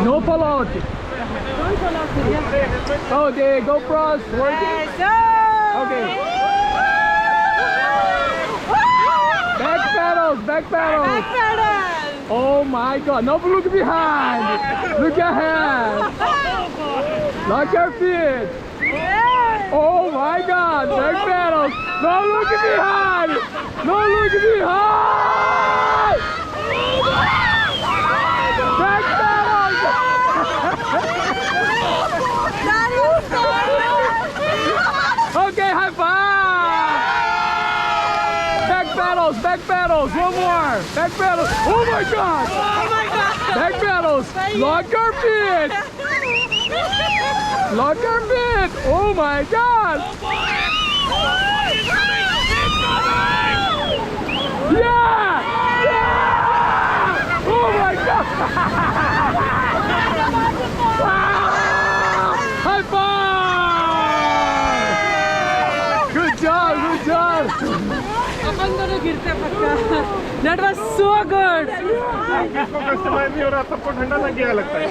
No fallout. Don't fall off the hill. Oh, the GoPro's working. Okay. Back pedals, back pedals. Back pedal. Oh my God! No, look behind. Look ahead. Lock your feet. Yeah. Oh my God! Back pedals. No, look behind. No, look behind. Back pedals. That is so Okay, high five. Back pedals, back pedals. One more. Back pedals. Oh my God! Oh my God. Back pedals. Lock your feet. Lock your feet. Oh my God! Yeah! Yeah! Oh my God! Wow! High five! Good job, good job. That was so good. इसको customise नहीं हो रहा, सबको ठंडा लग गया लगता है।